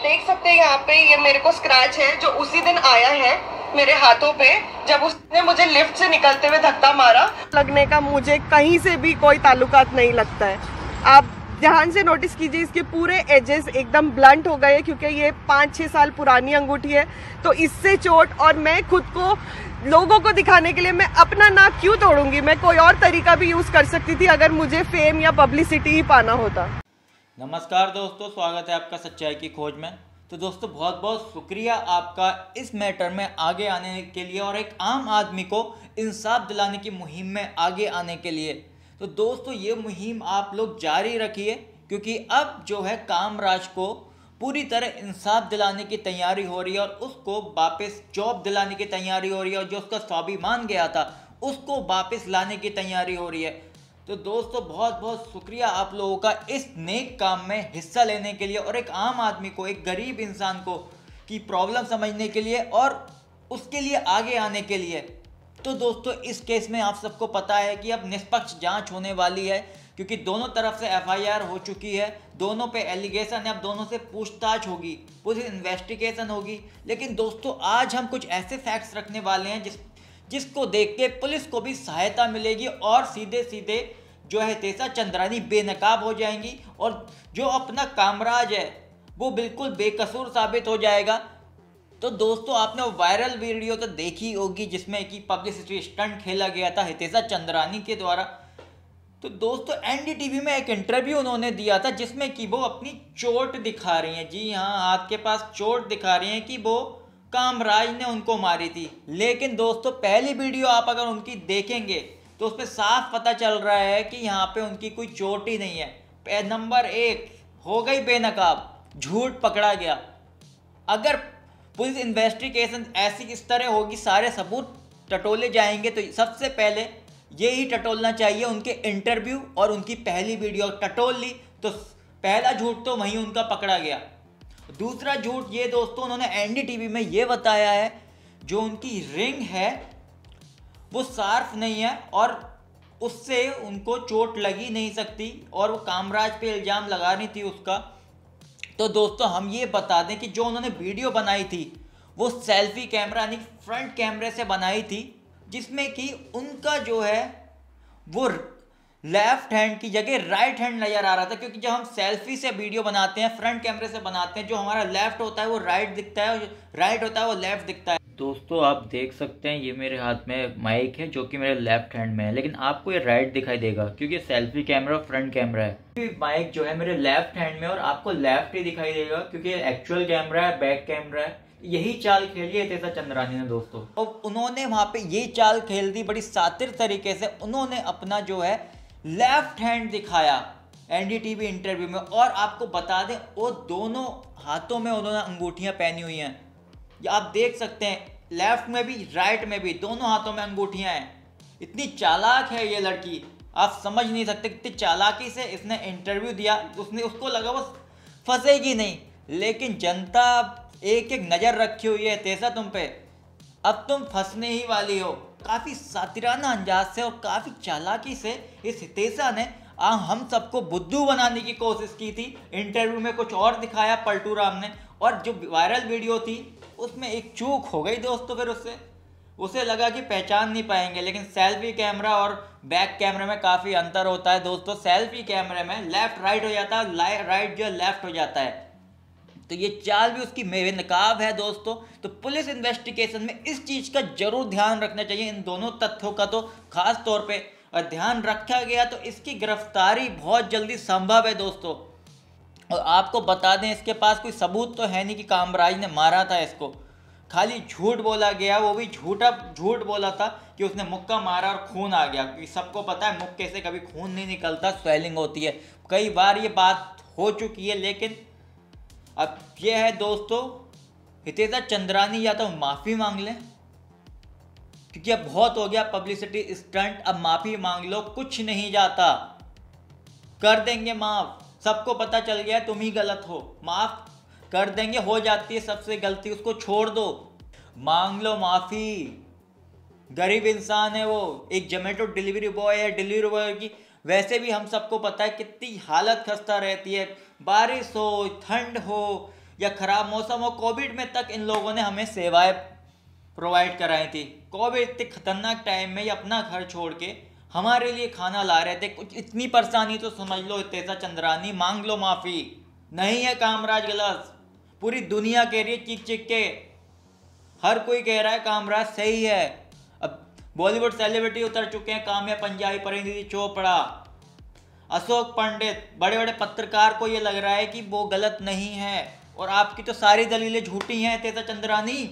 देख सकते हैं यहाँ पे ये मेरे को स्क्रैच है जो उसी दिन आया है मेरे हाथों पे, जब उसने मुझे लिफ्ट से निकलते हुए धक्का मारा। लगने का मुझे कहीं से भी कोई ताल्लुकात नहीं लगता है। आप ध्यान से नोटिस कीजिए, इसके पूरे एजेस एकदम ब्लंट हो गए क्योंकि ये 5-6 साल पुरानी अंगूठी है। तो इससे चोट, और मैं खुद को लोगों को दिखाने के लिए मैं अपना नाक क्यों तोड़ूंगी? मैं कोई और तरीका भी यूज कर सकती थी अगर मुझे फेम या पब्लिसिटी ही पाना होता। नमस्कार दोस्तों, स्वागत है आपका सच्चाई की खोज में। तो दोस्तों बहुत बहुत शुक्रिया आपका इस मैटर में आगे आने के लिए और एक आम आदमी को इंसाफ दिलाने की मुहिम में आगे आने के लिए। तो दोस्तों ये मुहिम आप लोग जारी रखिए, क्योंकि अब जो है कामराज को पूरी तरह इंसाफ दिलाने की तैयारी हो रही है और उसको वापस जॉब दिलाने की तैयारी हो रही है और जो उसका स्वाभिमान गया था उसको वापस लाने की तैयारी हो रही है। तो दोस्तों बहुत बहुत शुक्रिया आप लोगों का इस नेक काम में हिस्सा लेने के लिए और एक आम आदमी को, एक गरीब इंसान को की प्रॉब्लम समझने के लिए और उसके लिए आगे आने के लिए। तो दोस्तों इस केस में आप सबको पता है कि अब निष्पक्ष जांच होने वाली है, क्योंकि दोनों तरफ से एफआईआर हो चुकी है, दोनों पे एलिगेशन है, अब दोनों से पूछताछ होगी, पुलिस इन्वेस्टिगेशन होगी। लेकिन दोस्तों आज हम कुछ ऐसे फैक्ट्स रखने वाले हैं जिसको देख के पुलिस को भी सहायता मिलेगी और सीधे सीधे जो है हितेशा चंद्रानी बेनकाब हो जाएंगी और जो अपना कामराज है वो बिल्कुल बेकसूर साबित हो जाएगा। तो दोस्तों आपने वो वायरल वीडियो तो देखी होगी जिसमें कि पब्लिसिटी स्टंट खेला गया था हितेशा चंद्रानी के द्वारा। तो दोस्तों एनडीटीवी में एक इंटरव्यू उन्होंने दिया था जिसमें कि वो अपनी चोट दिखा रही हैं। जी हाँ, हाथ के पास चोट दिखा रही हैं कि वो कामराज ने उनको मारी थी। लेकिन दोस्तों पहली वीडियो आप अगर उनकी देखेंगे तो उसमें साफ पता चल रहा है कि यहाँ पे उनकी कोई चोट ही नहीं है। नंबर 1 हो गई बेनकाब, झूठ पकड़ा गया। अगर पुलिस इन्वेस्टिगेशन ऐसी इस तरह होगी, सारे सबूत टटोले जाएंगे, तो सबसे पहले यही टटोलना चाहिए उनके इंटरव्यू और उनकी पहली वीडियो टटोल ली तो पहला झूठ तो वहीं उनका पकड़ा गया। दूसरा झूठ ये दोस्तों उन्होंने एनडीटीवी में ये बताया है जो उनकी रिंग है वो सार्फ नहीं है और उससे उनको चोट लगी नहीं सकती और वो कामराज पे इल्ज़ाम लगा रही थी उसका। तो दोस्तों हम ये बता दें कि जो उन्होंने वीडियो बनाई थी वो सेल्फी कैमरा यानी फ्रंट कैमरे से बनाई थी, जिसमें कि उनका जो है वो लेफ्ट हैंड की जगह राइट हैंड नज़र आ रहा था। क्योंकि जब हम सेल्फी से वीडियो बनाते हैं, फ्रंट कैमरे से बनाते हैं, जो हमारा लेफ्ट होता है वो राइट दिखता है और जो राइट होता है वो लेफ्ट दिखता है। दोस्तों आप देख सकते हैं ये मेरे हाथ में माइक है जो कि मेरे लेफ्ट हैंड में है, लेकिन आपको ये राइट दिखाई देगा क्योंकि सेल्फी कैमरा फ्रंट कैमरा है। माइक जो है मेरे लेफ्ट हैंड में और आपको लेफ्ट ही दिखाई देगा क्योंकि एक्चुअल कैमरा है, बैक कैमरा है। यही चाल खेली है हितेशा चंद्रानी ने दोस्तों, और उन्होंने वहां पे ये चाल खेल दी बड़ी सातिर तरीके से। उन्होंने अपना जो है लेफ्ट हैंड दिखाया एनडीटीवी इंटरव्यू में, और आपको बता दें वो दोनों हाथों में उन्होंने अंगूठियां पहनी हुई हैं। आप देख सकते हैं लेफ्ट में भी राइट में भी दोनों हाथों में अंगूठियां हैं। इतनी चालाक है ये लड़की, आप समझ नहीं सकते कितनी चालाकी से इसने इंटरव्यू दिया। उसको लगा वो फंसेगी नहीं, लेकिन जनता एक एक नज़र रखी हुई है हितेशा तुम पे, अब तुम फंसने ही वाली हो। काफ़ी सातिराना अंदाज से और काफ़ी चालाकी से इस हितेशा ने हम सबको बुद्धू बनाने की कोशिश की थी। इंटरव्यू में कुछ और दिखाया पलटू राम ने, और जो वायरल वीडियो थी उसमें एक चूक हो गई दोस्तों। फिर उसे लगा कि पहचान नहीं पाएंगे, लेकिन सेल्फी कैमरा और बैक कैमरे में काफ़ी अंतर होता है दोस्तों। सेल्फी कैमरे में लेफ्ट राइट हो जाता है, राइट जो है लेफ्ट हो जाता है। तो ये चाल भी उसकी बेनकाब है दोस्तों। तो पुलिस इन्वेस्टिगेशन में इस चीज़ का जरूर ध्यान रखना चाहिए, इन दोनों तथ्यों का तो खास तौर पे और ध्यान रखा गया तो इसकी गिरफ्तारी बहुत जल्दी संभव है दोस्तों। और आपको बता दें इसके पास कोई सबूत तो है नहीं कि कामराज ने मारा था इसको, खाली झूठ बोला गया, वो भी झूठ बोला था कि उसने मुक्का मारा और खून आ गया। क्योंकि सबको पता है मुक्के से कभी खून नहीं निकलता, स्वेलिंग होती है। कई बार ये बात हो चुकी है, लेकिन अब ये है दोस्तों हितेशा चंद्रानी या तो माफ़ी मांग लें, क्योंकि अब बहुत हो गया पब्लिसिटी स्टंट, अब माफ़ी मांग लो, कुछ नहीं जाता, कर देंगे माफ़। सबको पता चल गया तुम ही गलत हो, माफ़ कर देंगे, हो जाती है सबसे गलती, उसको छोड़ दो, मांग लो माफ़ी। गरीब इंसान है वो, एक जोमेटो डिलीवरी बॉय है, डिलीवरी बॉय की वैसे भी हम सबको पता है कितनी हालत खस्ता रहती है, बारिश हो, ठंड हो या खराब मौसम हो, कोविड में तक इन लोगों ने हमें सेवाएं प्रोवाइड कराई थी। कोविड इतने खतरनाक टाइम में ये अपना घर छोड़ के हमारे लिए खाना ला रहे थे। कुछ इतनी परेशानी तो समझ लो तेजा चंद्रानी, मांग लो माफी। नहीं है कामराज गलत, पूरी दुनिया कह रही है चीख चीख के, हर कोई कह रहा है कामराज सही है। अब बॉलीवुड सेलिब्रिटी उतर चुके हैं, काम्या पंजाबी, परिणीति चोपड़ा, अशोक पंडित, बड़े बड़े पत्रकार को ये लग रहा है कि वो गलत नहीं है, और आपकी तो सारी दलीलें झूठी हैं तेजा चंद्रानी।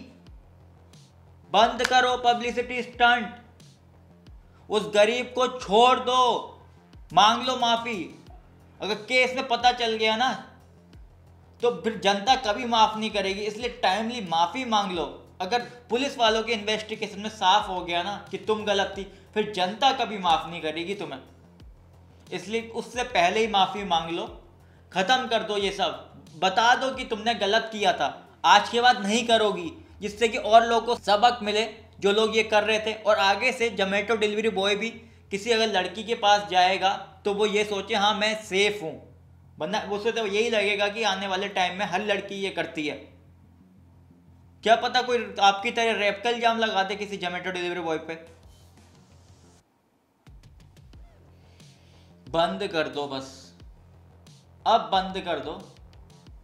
बंद करो पब्लिसिटी स्टंट, उस गरीब को छोड़ दो, मांग लो माफी। अगर केस में पता चल गया ना तो फिर जनता कभी माफ नहीं करेगी, इसलिए टाइमली माफी मांग लो। अगर पुलिस वालों के इन्वेस्टिगेशन में साफ हो गया ना कि तुम गलत थी, फिर जनता कभी माफ नहीं करेगी तुम्हें, इसलिए उससे पहले ही माफी मांग लो, खत्म कर दो ये सब, बता दो कि तुमने गलत किया था, आज के बाद नहीं करोगी, जिससे कि और लोगों को सबक मिले जो लोग ये कर रहे थे। और आगे से जोमेटो डिलीवरी बॉय भी किसी अगर लड़की के पास जाएगा तो वो ये सोचे हाँ मैं सेफ हूँ, वरना उसे तो यही लगेगा कि आने वाले टाइम में हर लड़की ये करती है। क्या पता कोई आपकी तरह रेप का इल्जाम लगा दे किसी जोमेटो डिलीवरी बॉय पे। बंद कर दो बस, अब बंद कर दो,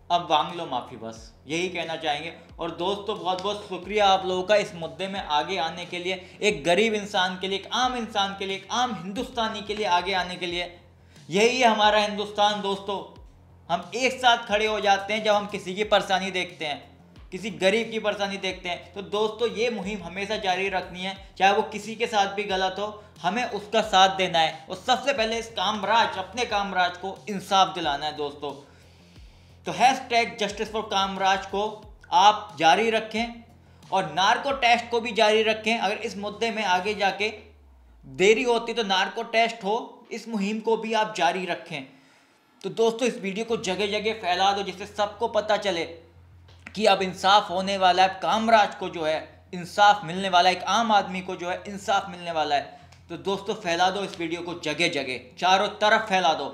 अब मांग लो माफी, बस यही कहना चाहेंगे। और दोस्तों बहुत बहुत शुक्रिया आप लोगों का इस मुद्दे में आगे आने के लिए, एक गरीब इंसान के लिए, एक आम इंसान के लिए, एक आम हिंदुस्तानी के लिए आगे आने के लिए। यही है हमारा हिंदुस्तान दोस्तों, हम एक साथ खड़े हो जाते हैं जब हम किसी की परेशानी देखते हैं, किसी गरीब की परेशानी देखते हैं। तो दोस्तों ये मुहिम हमेशा जारी रखनी है, चाहे वो किसी के साथ भी गलत हो, हमें उसका साथ देना है, और सबसे पहले इस कामराज, अपने कामराज को इंसाफ दिलाना है दोस्तों। तो हैशटैग जस्टिस फॉर कामराज को आप जारी रखें, और नार्को टेस्ट को भी जारी रखें। अगर इस मुद्दे में आगे जाके देरी होती तो नार्को टेस्ट हो, इस मुहिम को भी आप जारी रखें। तो दोस्तों इस वीडियो को जगह जगह फैला दो, जिससे सबको पता चले कि अब इंसाफ होने वाला है, कामराज को जो है इंसाफ मिलने वाला है, एक आम आदमी को जो है इंसाफ मिलने वाला है। तो दोस्तों फैला दो इस वीडियो को जगह जगह, चारों तरफ फैला दो।